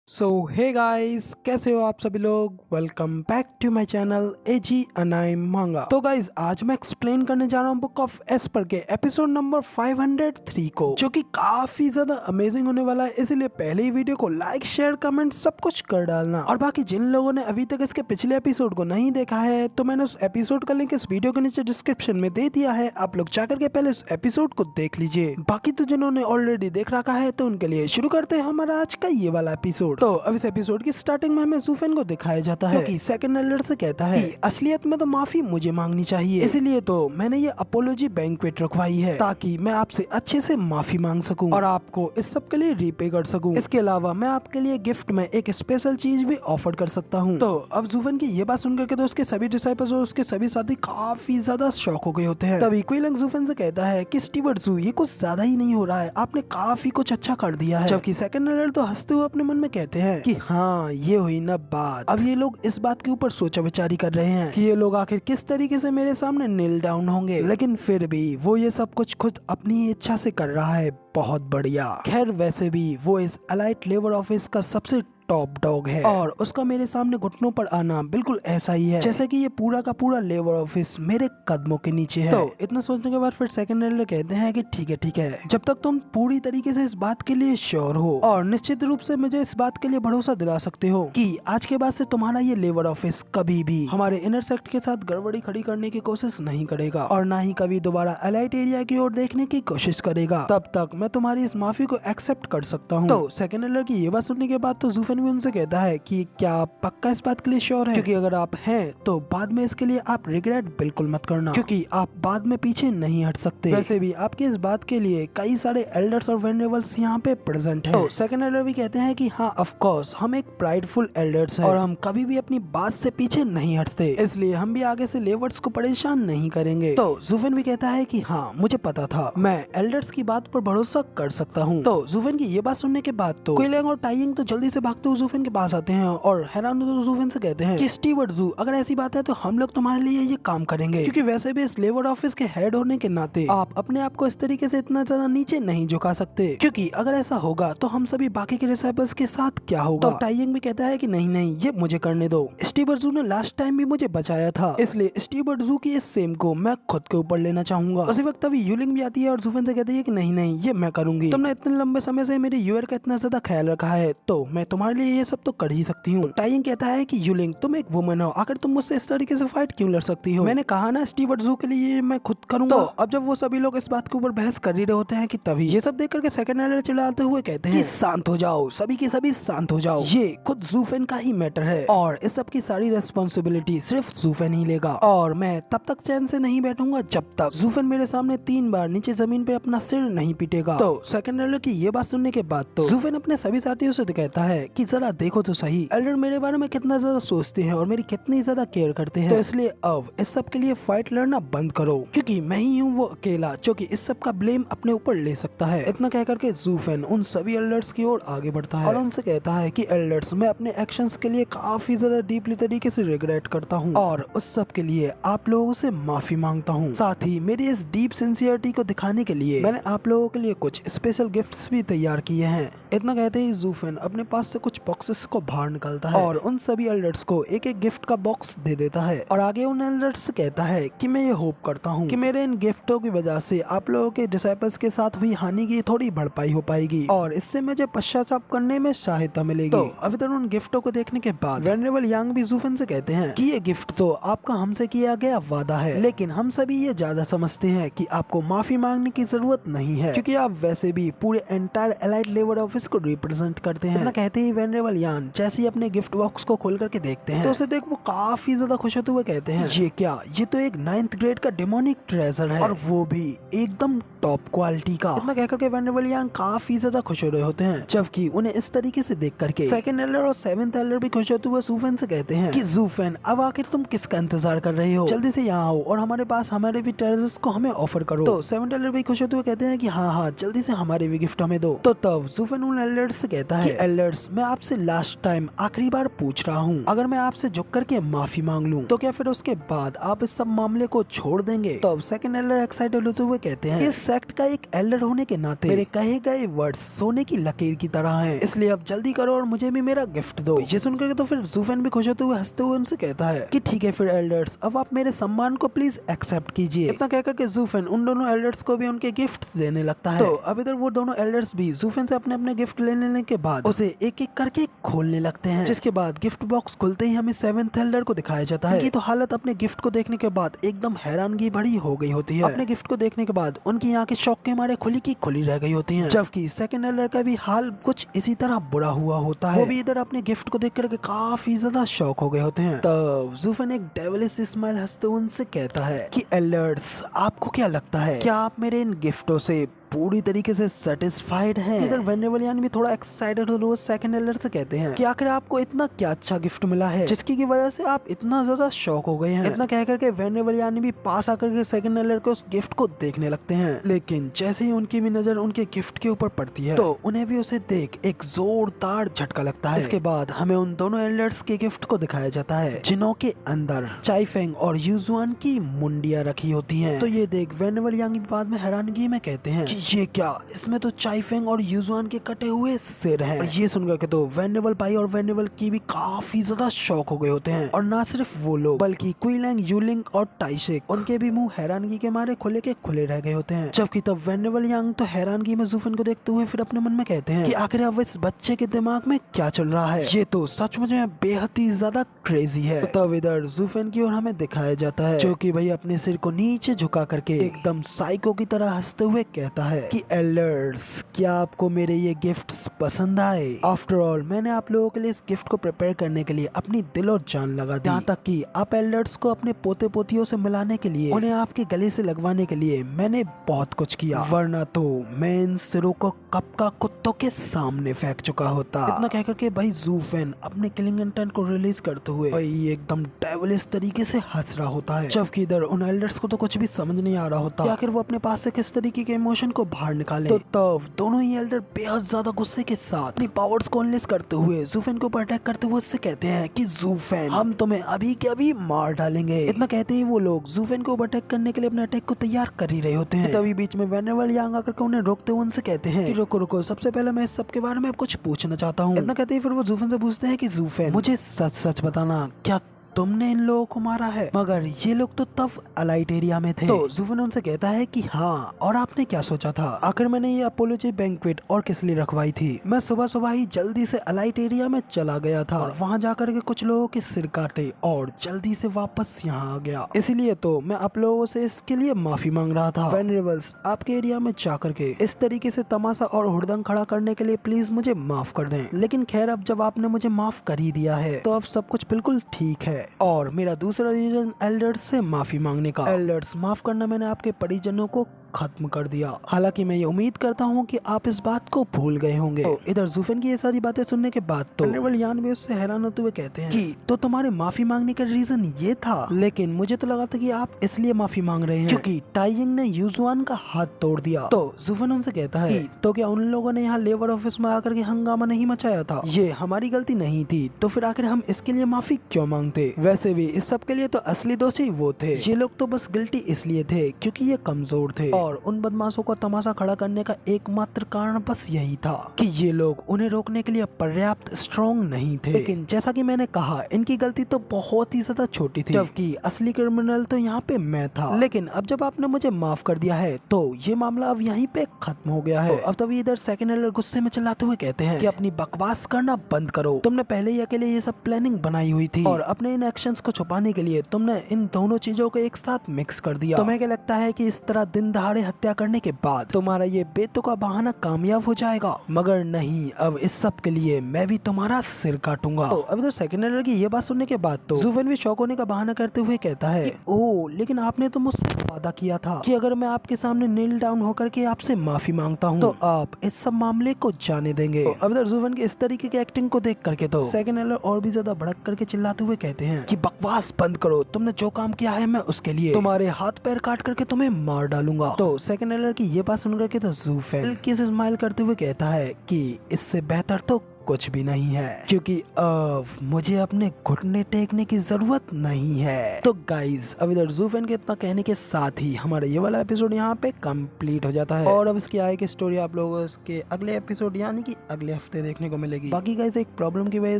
सो hey guys, कैसे हो आप सभी लोग। Welcome back to my channel AG anime manga. तो गाइस, आज मैं एक्सप्लेन करने जा रहा हूँ बुक ऑफ एस्पर के एपिसोड नंबर 503 को, जो कि काफी ज्यादा अमेजिंग होने वाला है। इसलिए पहले ही वीडियो को लाइक शेयर कमेंट सब कुछ कर डालना। और बाकी जिन लोगों ने अभी तक इसके पिछले एपिसोड को नहीं देखा है, तो मैंने उस एपिसोड का लिंक इस वीडियो के नीचे डिस्क्रिप्शन में दे दिया है। आप लोग जाकर के पहले उस एपिसोड को देख लीजिए। बाकी तो जिन्होंने ऑलरेडी देख रखा है, तो उनके लिए शुरू करते हैं हमारा आज का ये वाला एपिसोड। तो अब इस एपिसोड की स्टार्टिंग में हमें ज़ूफेन को दिखाया जाता है, क्योंकि सेकंड एल्डर से कहता है कि असलियत में तो माफी मुझे मांगनी चाहिए, इसलिए तो मैंने ये अपोलॉजी बैंक्वेट रखवाई है, ताकि मैं आपसे अच्छे से माफी मांग सकूं और आपको इस सब के लिए रीपे कर सकूं। इसके अलावा मैं आपके लिए गिफ्ट में एक स्पेशल चीज भी ऑफर कर सकता हूँ। तो अब ज़ूफेन की ये बात सुनकर के तो उसके सभी डिसाइपल्स और उसके सभी साथी काफी ज्यादा शॉक हो गए होते हैं। तभी क्विलिंग ज़ूफेन से कहता है कि स्टीवर्ट ज़ू, ये कुछ ज्यादा ही नहीं हो रहा है, आपने काफी कुछ अच्छा कर दिया है। जबकि सेकंड एल्डर तो हंसते हुए अपने मन में कहते हैं कि हाँ, ये हुई ना बात। अब ये लोग इस बात के ऊपर सोचा विचारी कर रहे हैं कि ये लोग आखिर किस तरीके से मेरे सामने नील डाउन होंगे, लेकिन फिर भी वो ये सब कुछ खुद अपनी इच्छा से कर रहा है। बहुत बढ़िया। खैर, वैसे भी वो इस अलाइट लेबर ऑफिस का सबसे टॉप डॉग है और उसका मेरे सामने घुटनों पर आना बिल्कुल ऐसा ही है जैसे कि ये पूरा का पूरा लेबर ऑफिस मेरे कदमों के नीचे है। तो इतना सोचने के बाद फिर सेकंड एल्डर कहते हैं कि ठीक है, जब तक तुम पूरी तरीके से इस बात के लिए श्योर हो और निश्चित रूप से मुझे इस बात के लिए भरोसा दिला सकते हो कि आज के बाद से तुम्हारा ये लेबर ऑफिस कभी भी हमारे इनर सेक्ट के साथ गड़बड़ी खड़ी करने की कोशिश नहीं करेगा और ना ही कभी दोबारा अलाइट एरिया की ओर देखने की कोशिश करेगा, तब तक मैं तुम्हारी इस माफी को एक्सेप्ट कर सकता हूँ। तो सेकंड एल्डर की ये बात सुनने के बाद तो ज़ूफेन भी उनसे कहता है कि क्या आप पक्का इस बात के लिए श्योर है, क्योंकि अगर आप हैं तो बाद में इसके लिए आप रिग्रेट बिल्कुल मत करना, क्योंकि आप बाद में पीछे नहीं हट सकते। वैसे भी आपकी इस बात के लिए कई सारे एल्डर्स और वेनरेबल्स यहाँ पे प्रेजेंट हैं। तो सेकंड एल्डर भी कहते हैं कि हाँ, ऑफ कोर्स हम एक प्राइडफुल एल्डर्स हैं और हम कभी भी अपनी बात से पीछे नहीं हटते, इसलिए हम भी आगे से लेवर्स को परेशान नहीं करेंगे। तो ज़ूफेन भी कहता है कि हाँ, मुझे पता था, मैं एल्डर्स की बात पर भरोसा कर सकता हूँ। तो ज़ूफेन की ये बात सुनने के बाद तो क्विलिंग और टाइयिंग तो जल्दी से भागते हुए ज़ूफेन के पास आते हैं और हैरान होकर ज़ूफेन से कहते हैं कि स्टीवर्ट ज़ू, अगर ऐसी बात है तो हम लोग तुम्हारे लिए ये काम करेंगे, क्योंकि वैसे भी इस लेबर ऑफिस के हेड होने के नाते आप अपने आप को इस तरीके से इतना ज्यादा नीचे नहीं झुका सकते, क्योंकि अगर ऐसा होगा तो हम सभी बाकी के डिसाइपल्स के साथ क्या होगा। तो टाइयिंग भी कहता है कि नहीं, ये मुझे करने दो, स्टीवर्ट ज़ू ने लास्ट टाइम भी मुझे बचाया था, इसलिए स्टीवर्ट ज़ू की इस सेम को मैं खुद के ऊपर लेना चाहूंगा। उसी वक्त अभी यूलिंग भी आती है और ज़ूफेन से कहती है कि नहीं, ये मैं करूंगी, तुमने इतने लंबे समय से मेरे यूएर का इतना ज्यादा ख्याल रखा है, तो मैं तुम्हारे लिए ये सब तो कर ही सकती हूँ। टाइयिंग कहता है कि यूलिंग, तुम एक वुमन हो, आखिर तुम मुझसे इस तरीके से फाइट क्यों लड़ सकती हो, मैंने कहा ना स्टीवर्ट ज़ू के लिए मैं खुद करूंगा। तो अब जब वो सभी लोग इस बात के ऊपर बहस कर ही रहे होते हैं कि तभी ये सब देख करके सेकंड एल्डर चिल्लाते हुए कहते हैं कि शांत हो जाओ, सभी के सभी शांत हो जाओ, ये खुद ज़ूफेन का ही मैटर है और इस सब की सारी रेस्पॉन्सिबिलिटी सिर्फ ज़ूफेन ही लेगा और मैं तब तक चैन से नहीं बैठूंगा जब तक ज़ूफेन मेरे सामने 3 बार नीचे जमीन पे अपना सिर नहीं पीटेगा। तो सेकंड एल्डर की ये बात सुनने के बाद तो ज़ूफेन अपने सभी साथियों से कहता है कि जरा देखो तो सही, एल्डर मेरे बारे में कितना ज्यादा सोचते हैं और मेरी कितनी ज्यादा केयर करते हैं, तो इसलिए अब इस सब के लिए फाइट लड़ना बंद करो, क्योंकि मैं ही हूँ वो अकेला जो कि इस सब का ब्लेम अपने ऊपर ले सकता है। इतना कह करके ज़ूफेन उन सभी एल्डर्स की ओर आगे बढ़ता है और उनसे कहता है कि एल्डर्स, मैं अपने एक्शंस के लिए काफी ज्यादा डीपली तरीके से रिग्रेट करता हूँ और उस सब के लिए आप लोगों से माफी मांगता हूँ। साथ ही मेरी इस डीप सिंसियरिटी को दिखाने के लिए मैंने आप लोगों के लिए कुछ स्पेशल गिफ्ट्स भी तैयार किए हैं। इतना कहते ही ज़ूफेन अपने पास से कुछ बॉक्सेस को बाहर निकालता है और उन सभी एल्डर्स को एक एक गिफ्ट का बॉक्स दे देता है और आगे उन एल्डर्स से कहता है कि मैं ये होप करता हूँ कि मेरे इन गिफ्टों की वजह से आप लोगों के डिसाइपल्स के साथ हुई हानि की थोड़ी भरपाई हो पाएगी और इससे मुझे पश्चाताप करने में सहायता मिलेगी। तो अभी तक उन गिफ्टों को देखने के बाद वेनरेबल यांग भी ज़ूफेन से कहते हैं कि ये गिफ्ट तो आपका हमसे किया गया वादा है, लेकिन हम सभी ये ज्यादा समझते हैं कि आपको माफी मांगने की जरूरत नहीं है, क्योंकि आप वैसे भी पूरे एंटायर एलाइट लेबर ऑफिस को रिप्रेजेंट करते हैं। कहते ही वेनरेबल यान जैसे ही अपने गिफ्ट बॉक्स को खोल करके देखते हैं तो उसे देख वो काफी ज्यादा खुश होते हुए कहते हैं, ये क्या, ये तो एक 9th ग्रेड का डेमोनिक ट्रेजर है और वो भी एकदम टॉप क्वालिटी का। इतना कहकर के वेनरेबल यान काफी ज्यादा खुश हो रहे होते हैं, जबकि उन्हें इस तरीके से देख करके सेकंड एल्डर और 7th एल्डर भी खुश होते हुए ज़ूफेन से कहते हैं कि ज़ूफेन, अब आखिर तुम किसका इंतजार कर रहे हो, जल्दी से यहाँ आओ और हमारे पास हमारे भी ट्रेजर्स को हमें ऑफर करो। तो 7th एल्डर भी खुश होते हुए कहते हैं कि हाँ, जल्दी से हमारे भी गिफ्ट हमें दो। तो तब ज़ूफेन उन एल्डर्स से कहता है कि एल्डर्स, मैं आपसे लास्ट टाइम आखिरी बार पूछ रहा हूँ, अगर मैं आपसे झुक करके माफी मांग लूँ तो क्या फिर उसके बाद आप इस सब मामले को छोड़ देंगे? तो अब सेकंड एल्डर एक्साइटेड होते हुए कहते हैं, इस सेक्ट का एक एल्डर होने के नाते मेरे कहे गए वर्ड्स सोने की लकीर की तरह हैं, इसलिए अब जल्दी करो और मुझे भी मेरा गिफ्ट दो। ये सुनकर तो फिर ज़ूफेन भी खुश होते हुए हंसते हुए उनसे कहता है कि ठीक है फिर एल्डर्स, अब आप मेरे सम्मान को प्लीज एक्सेप्ट कीजिए। इतना कहकर के ज़ूफेन उन दोनों एल्डर्स को भी उनके गिफ्ट देने लगता है। तो अब इधर वो दोनों एल्डर्स भी ज़ूफेन से अपने अपने गिफ्ट ले लेने के बाद उसे एक एक करके खोलने लगते हैं, जिसके बाद गिफ्ट बॉक्स खुलते ही हमें सेवेंथ एल्डर को दिखाया जाता है। उनकी तो हालत अपने गिफ्ट को देखने के बाद एकदम हैरानगी भरी हो गई होती है। अपने गिफ्ट को देखने के बाद उनकी आंखें शौक के मारे खुली की खुली रह गई होती हैं, जबकि सेकंड एल्डर का भी हाल कुछ इसी तरह बुरा हुआ होता है। वो भी इधर अपने गिफ्ट को देख करके काफी ज्यादा शौक हो गए होते हैं। तो ज़ूफेन एक डेविलिश स्माइल हंसते हुए उनसे कहता है कि एल्डर्स, आपको क्या लगता है, क्या आप मेरे इन गिफ्टों से पूरी तरीके से सेटिस्फाइड हैं? इधर वेनेवलियन भी थोड़ा एक्साइटेड हो वो सेकंड एल्डर से कहते हैं कि आखिर आपको इतना क्या अच्छा गिफ्ट मिला है जिसकी की वजह से आप इतना ज्यादा शॉक हो गए हैं। इतना कह करके वेनेवलियन भी पास आकर के सेकंड एल्डर को उस गिफ्ट को देखने लगते हैं, लेकिन जैसे ही उनकी भी नजर उनके गिफ्ट के ऊपर पड़ती है तो उन्हें भी उसे देख एक जोरदार झटका लगता है। इसके बाद हमें उन दोनों एल्डर्स के गिफ्ट को दिखाया जाता है, जिन्हों के अंदर चाइफेंग और यूजुआन की मुंडियां रखी होती हैं। तो ये देख वेनेवलियन बाद में हैरानगी में कहते हैं कि ये क्या, इसमें तो चाइफेंग और यूजुआन के कटे हुए सिर हैं। ये सुनकर के तो वेनेबल पाई और वेनेबल की भी काफी ज्यादा शौक हो गए होते हैं। और ना सिर्फ वो लोग बल्कि क्विलैंग, यूलिंग और टाइशेक, उनके भी मुंह हैरानगी के मारे खुले के खुले रह गए होते हैं। जबकि तब वेनेबल यांग तो हैरानगी में ज़ूफेन को देखते हुए फिर अपने मन में कहते हैं कि आखिर अब इस बच्चे के दिमाग में क्या चल रहा है, ये तो सचमुच में बेहद ही ज्यादा क्रेजी है। तो तब इधर ज़ूफेन की ओर हमें दिखाया जाता है, जो कि भाई अपने सिर को नीचे झुका करके एकदम साइको की तरह हंसते हुए कहता है कि एल्डर्स, क्या आपको मेरे ये गिफ्ट्स पसंद आए? आफ्टर ऑल मैंने आप लोगों के लिए इस गिफ्ट को प्रिपेयर करने के लिए अपनी दिल और जान लगा दी, यहाँ तक कि आप एल्डर्स को अपने पोते पोतियों से मिलाने के लिए, उन्हें आपके गले से लगवाने के लिए मैंने बहुत कुछ किया, वरना तो मैं इन सिरों को कब का कुत्तों के सामने फेंक चुका होता। इतना कहकर के भाई ज़ूफेन अपने किलिंग इंटेंट को रिलीज करते हुए भाई एकदम डेविलिश तरीके से हंस रहा होता है, जबकि इधर उन एल्डर्स को तो कुछ भी समझ नहीं आ रहा होता कि आखिर वो अपने पास से किस तरीके के इमोशन को बाहर निकाले। तो तब दोनों ही एल्डर बेहद ज्यादा गुस्से के साथ अपनी पावर्स को अनलेस करते हुए ज़ूफेन को अटैक करते हुए उससे कहते हैं कि ज़ूफेन, हम तुम्हें अभी के अभी मार डालेंगे। इतना कहते ही वो लोग ज़ूफेन को अटैक करने के लिए अपने अटैक को तैयार कर ही रहे होते हैं। तभी बीच में वेनेबल यांग आकर के उन्हें रोकते हुए उनसे कहते हैं कि रुको रुको, सबसे पहले मैं इस सब के बारे में कुछ पूछना चाहता हूँ। इतना कहते ही फिर वो ज़ूफेन से पूछते हैं कि ज़ूफेन, मुझे सच सच बताना, क्या तुमने इन लोगों को मारा है? मगर ये लोग तो तब अलाइट एरिया में थे। तो ज़ूफेन उनसे कहता है कि हाँ, और आपने क्या सोचा था? आखिर मैंने ये अपोलोजी बैंक्वेट और किस लिए रखवाई थी? मैं सुबह सुबह ही जल्दी से अलाइट एरिया में चला गया था और वहाँ जाकर के कुछ लोगों के सिर काटे और जल्दी से वापस यहाँ आ गया, इसीलिए तो मैं आप लोगों से इसके लिए माफी मांग रहा था। वेनरेबल्स, आपके एरिया में जाकर के इस तरीके से तमाशा और हुड़दंग खड़ा करने के लिए प्लीज मुझे माफ कर दें। लेकिन खैर, अब जब आपने मुझे माफ कर ही दिया है तो अब सब कुछ बिल्कुल ठीक है। और मेरा दूसरा रीजन एल्डर्स से माफी मांगने का। एल्डर्स, माफ करना, मैंने आपके परिजनों को खत्म कर दिया। हालांकि मैं ये उम्मीद करता हूँ कि आप इस बात को भूल गए होंगे। तो इधर ज़ूफेन की ये सारी बातें सुनने के बाद तो वेनेबल यान भी उससे हैरान होते हुए कहते हैं कि तो तुम्हारे माफी मांगने का रीजन ये था, लेकिन मुझे तो लगा था कि आप इसलिए माफी मांग रहे हैं क्योंकि टाइजिंग ने यूजुआन का हाथ तोड़ दिया। तो ज़ूफेन उनसे कहता है कि तो क्या उन लोगों ने यहाँ लेबर ऑफिस में आकर के हंगामा नहीं मचाया था? ये हमारी गलती नहीं थी, तो फिर आखिर हम इसके लिए माफी क्यों मांगते? वैसे भी इस सब के लिए तो असली दोषी वो थे, ये लोग तो बस गिल्टी इसलिए थे क्योंकि ये कमजोर थे और उन बदमाशों को तमाशा खड़ा करने का एकमात्र कारण बस यही था कि ये लोग उन्हें रोकने के लिए पर्याप्त स्ट्रॉन्ग नहीं थे। लेकिन जैसा कि मैंने कहा, इनकी गलती तो बहुत ही ज्यादा छोटी थी, जबकि असली क्रिमिनल तो यहाँ पे मैं था। लेकिन अब जब आपने मुझे माफ कर दिया है तो ये मामला अब यहीं पे खत्म हो गया है। तो अब तभी इधर सेकंड एल्डर गुस्से में चिल्लाते हुए कहते हैं कि अपनी बकवास करना बंद करो। तुमने पहले ही अकेले ये सब प्लानिंग बनाई हुई थी और अपने इन एक्शंस को छुपाने के लिए तुमने इन दोनों चीजों को एक साथ मिक्स कर दिया। तुम्हें क्या लगता है कि इस तरह दिन दहाड़े हत्या करने के बाद तुम्हारा ये बेतुका बहाना कामयाब हो जाएगा? मगर नहीं, अब इस सब के लिए मैं भी तुम्हारा सिर काटूंगा। तो अब इधर सेकंड एल्डर की ये बात सुनने के बाद तो ज़ूफेन भी शौक होने का बहाना करते हुए कहता है कि ओह, लेकिन आपने तो मुझसे वादा किया था कि अगर मैं आपके सामने नील डाउन होकर के आपसे माफी मांगता हूँ तो आप इस सब मामले को जाने देंगे। तो अब इधर ज़ूफेन की इस तरीके की एक्टिंग को देख करके तो सेकंड एल्डर और भी ज्यादा भड़क करके चिल्लाते हुए कहते हैं कि बकवास बंद करो, तुमने जो काम किया है मैं उसके लिए तुम्हारे हाथ पैर काट करके तुम्हें मार डालूंगा। तो सेकंड एल्डर की ये बात सुन करके तो ज़ूफेन हल्की से स्माइल करते हुए कहता है कि इससे बेहतर तो कुछ भी नहीं है, क्योंकि अब मुझे अपने घुटने टेकने की जरूरत नहीं है। तो गाइज अब इधर जूफेन के इतना कहने के साथ ही हमारा ये वाला एपिसोड यहाँ पे कंप्लीट हो जाता है और अब इसकी आगे की स्टोरी आप लोगों को इसके अगले एपिसोड यानी कि अगले हफ्ते देखने को मिलेगी। बाकी गाइज एक प्रॉब्लम की वजह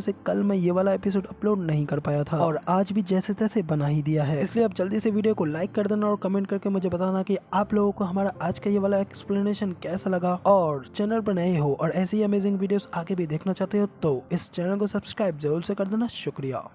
से कल मैं ये वाला एपिसोड अपलोड नहीं कर पाया था और आज भी जैसे तैसे बना ही दिया है, इसलिए आप जल्दी से वीडियो को लाइक कर देना और कमेंट करके मुझे बताना कि आप लोगों को हमारा आज का ये वाला एक्सप्लेनेशन कैसा लगा। और चैनल पर नए हो और ऐसी अमेजिंग वीडियोस आगे भी देखना चाहते हो तो इस चैनल को सब्सक्राइब जरूर से कर देना। शुक्रिया।